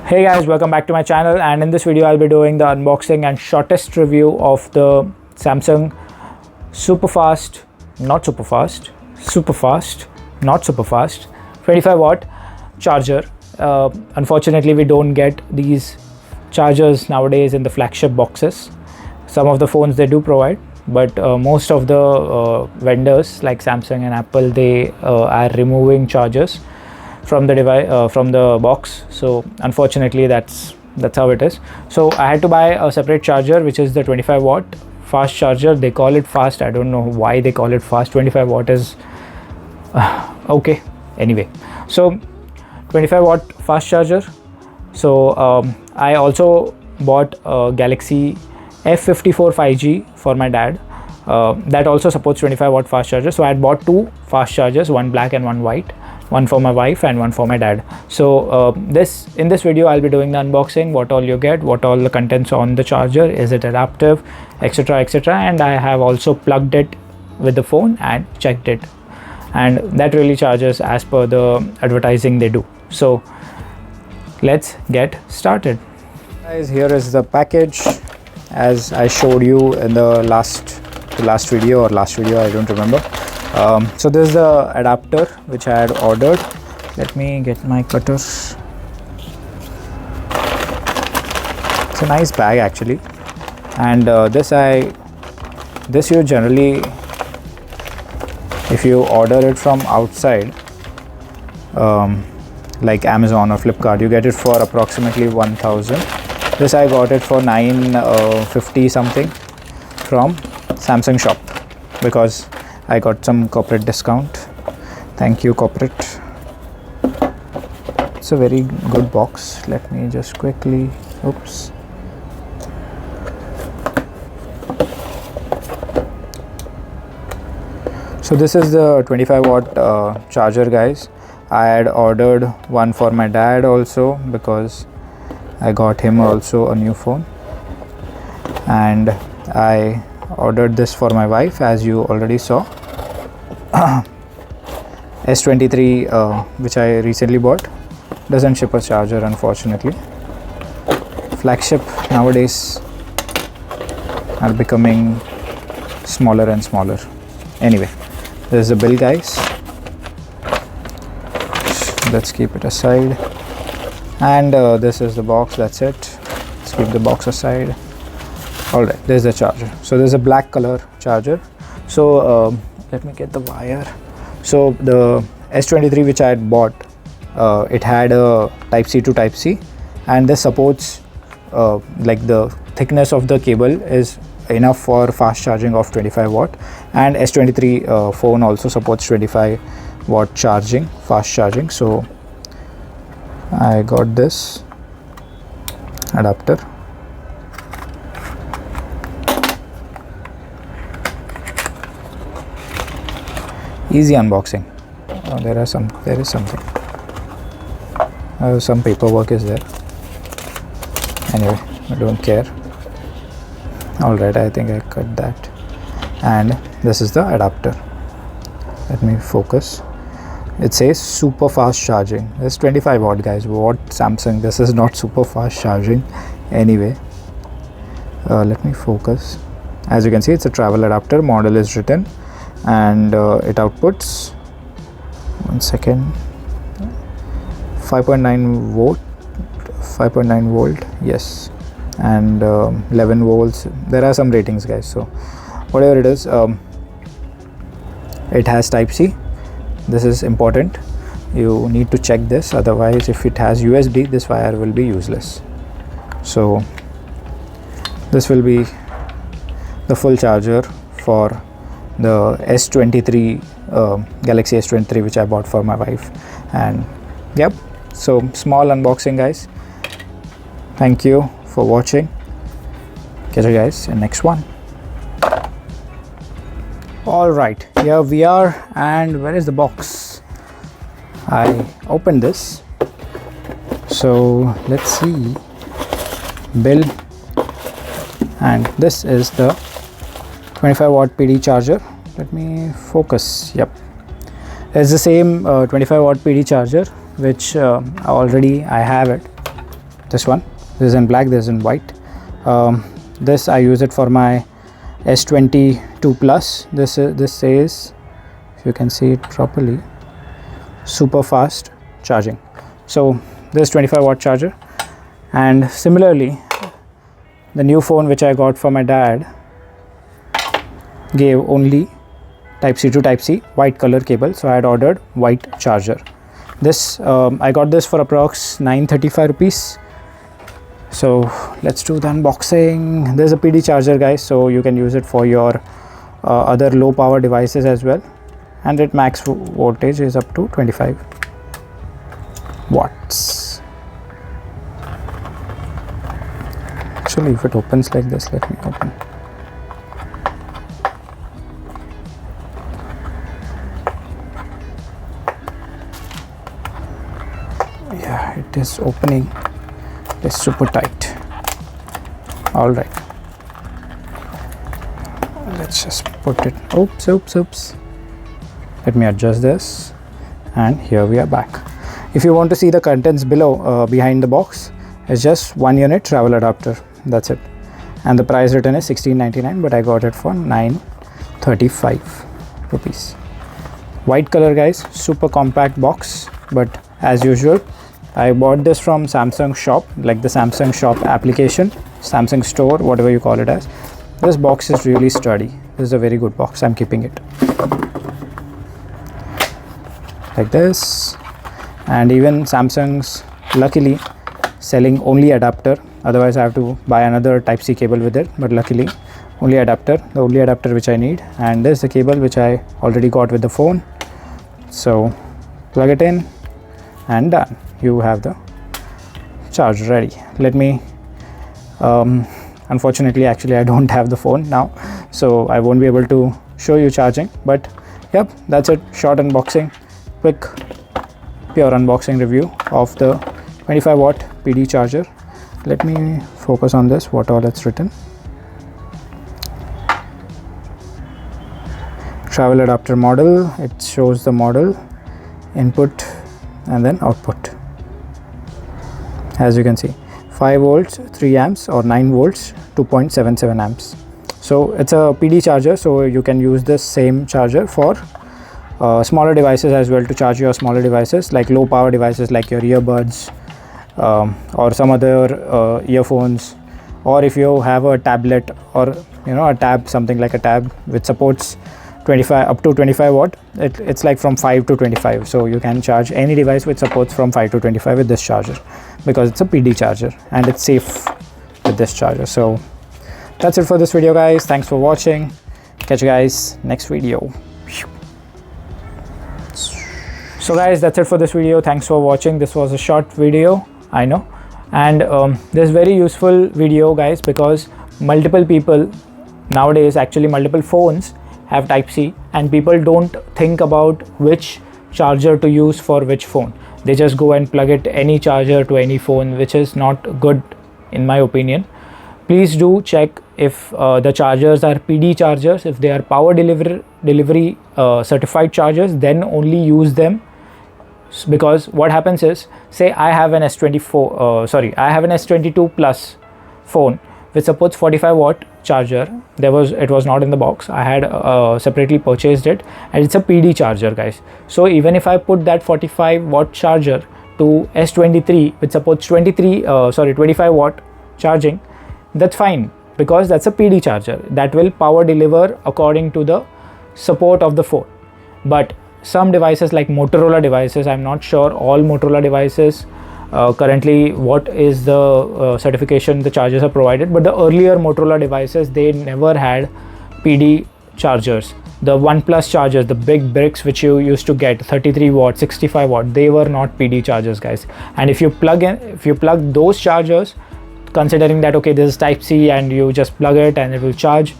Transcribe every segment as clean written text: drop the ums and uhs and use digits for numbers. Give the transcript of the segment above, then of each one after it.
Hey guys, welcome back to my channel, and in this video I'll be doing the unboxing and shortest review of the Samsung super fast, not super fast, super fast, not super fast 25 watt charger. Unfortunately we don't get these chargers nowadays in the flagship boxes. Some of the phones they do provide, but most of the vendors like Samsung and Apple, they are removing chargers from the device, from the box. So unfortunately that's how it is. So I had to buy a separate charger, which is the 25 watt fast charger. They call it fast, I don't know why they call it fast. 25 watt is okay, anyway. So 25 watt fast charger. So I also bought a Galaxy F54 5G for my dad. That also supports 25 watt fast charger. So I had bought two fast chargers, one black and one white, one for my wife and one for my dad. So in this video I'll be doing the unboxing, what all you get, what all the contents on the charger, is it adaptive, etc, etc. And I have also plugged it with the phone and checked it, and that really charges as per the advertising they do. So let's get started. Guys, here is the package as I showed you in the last video, I don't remember. So this is the adapter which I had ordered. Let me get my cutters. It's a nice bag actually, and this you generally, if you order it from outside, like Amazon or Flipkart, you get it for approximately 1000. This I got it for 950 something from Samsung shop because I got some corporate discount. Thank you, corporate. It's a very good box. Let me just quickly, oops. So this is the 25 watt charger, guys. I had ordered one for my dad also because I got him also a new phone, and I ordered this for my wife, as you already saw. S23 which I recently bought doesn't ship a charger, unfortunately. Flagship nowadays are becoming smaller and smaller. Anyway, there's the bill, guys. Let's keep it aside, and this is the box. That's it. Let's keep the box aside. Alright, there's the charger. So there's a black color charger. So let me get the wire. So the S23 which I had bought, it had a type C to type C, and this supports like the thickness of the cable is enough for fast charging of 25 watt, and S23 phone also supports 25 watt charging, fast charging. So I got this adapter. Easy unboxing. There is something. Some paperwork is there. Anyway, I don't care. Alright, I think I cut that. And this is the adapter. Let me focus. It says super fast charging. This is 25 watt, guys. What Samsung? This is not super fast charging. Anyway, let me focus. As you can see, it's a travel adapter. Model is written, and it outputs, 1 second, 5.9 volt, yes, and 11 volts. There are some ratings, guys. So whatever it is, it has type C. This is important. You need to check this, otherwise if it has USB, this wire will be useless. So this will be the full charger for the S23 Galaxy S23 which I bought for my wife. And yep, so small unboxing, guys. Thank you for watching. Catch you guys in next one. All right, here we are, and where is the box? I opened this, so let's see. Bill, and this is the 25 watt PD charger. Let me focus. Yep, it's the same 25 watt PD charger which already I have it. this one. This is in black, this is in white. This I use it for my S22 Plus. This says, if you can see it properly, super fast charging. So this 25 watt charger. And similarly, the new phone which I got for my dad gave only type C to type C white color cable, so I had ordered white charger. This I got this for approx 935 rupees. So let's do the unboxing. There's a PD charger, guys, so you can use it for your other low power devices as well, and its max voltage is up to 25 watts. Actually, if it opens like this, let me open. Yeah, it is opening. It's super tight. All right, let's just put it. Oops. Let me adjust this, and here we are back. If you want to see the contents below, behind the box, it's just 1 unit travel adapter. That's it, and the price written is 16.99, but I got it for 935 rupees. White color, guys. Super compact box, but as usual, I bought this from Samsung shop, like the Samsung shop application, Samsung store, whatever you call it as. This box is really sturdy. This is a very good box. I'm keeping it like this. And even Samsung's luckily selling only adapter, otherwise I have to buy another type C cable with it, but luckily only adapter, the only adapter which I need. And this is the cable which I already got with the phone, so plug it in and done. You have the charge ready. Let me unfortunately, actually I don't have the phone now, so I won't be able to show you charging, but yep, that's it. Short unboxing, quick pure unboxing review of the 25 watt PD charger. Let me focus on this, what all it's written. Travel adapter model. It shows the model, input and then output. As you can see, 5 volts 3 amps or 9 volts 2.77 amps. So it's a PD charger, so you can use this same charger for smaller devices as well, to charge your smaller devices like low power devices like your earbuds or some other earphones, or if you have a tablet or a tab, something like a tab which supports 25 up to 25 watt. It's like from 5 to 25, so you can charge any device which supports from 5 to 25 with this charger, because it's a PD charger and it's safe with this charger. So that's it for this video, guys. Thanks for watching. Catch you guys next video. So guys, that's it for this video. Thanks for watching. This was a short video, I know, and this very useful video, guys, because multiple people nowadays, actually multiple phones have type C, and people don't think about which charger to use for which phone. They just go and plug it any charger to any phone, which is not good in my opinion. Please do check if the chargers are PD chargers. If they are power delivery certified chargers, then only use them, because what happens is, say I have an I have an S22 Plus phone which supports 45 watt charger. It was not in the box. I had separately purchased it, and it's a PD charger, guys. So even if I put that 45 watt charger to S23 which supports 25 watt charging, that's fine, because that's a PD charger that will power deliver according to the support of the phone. But some devices like Motorola devices, I'm not sure all Motorola devices currently what is the certification the chargers are provided, but the earlier Motorola devices, they never had PD chargers. The OnePlus chargers, the big bricks which you used to get, 33 watt, 65 watt, they were not PD chargers, guys. And if you plug those chargers, considering that okay, this is type C and you just plug it and it will charge,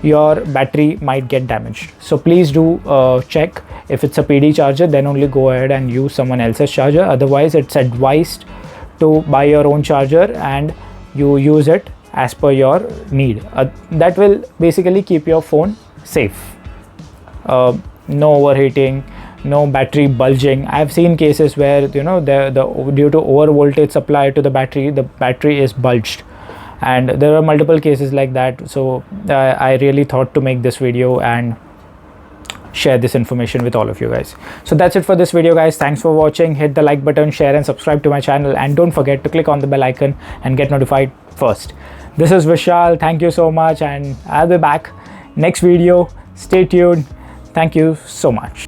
your battery might get damaged. So please do check. If it's a PD charger, then only go ahead and use someone else's charger. Otherwise, it's advised to buy your own charger and you use it as per your need. That will basically keep your phone safe. No overheating, no battery bulging. I've seen cases where the due to over voltage supply to the battery is bulged, and there are multiple cases like that. So I really thought to make this video and share this information with all of you guys. So that's it for this video, guys. Thanks for watching. Hit the like button, share and subscribe to my channel, and don't forget to click on the bell icon and get notified first. This is Vishal. Thank you so much, and I'll be back next video. Stay tuned. Thank you so much.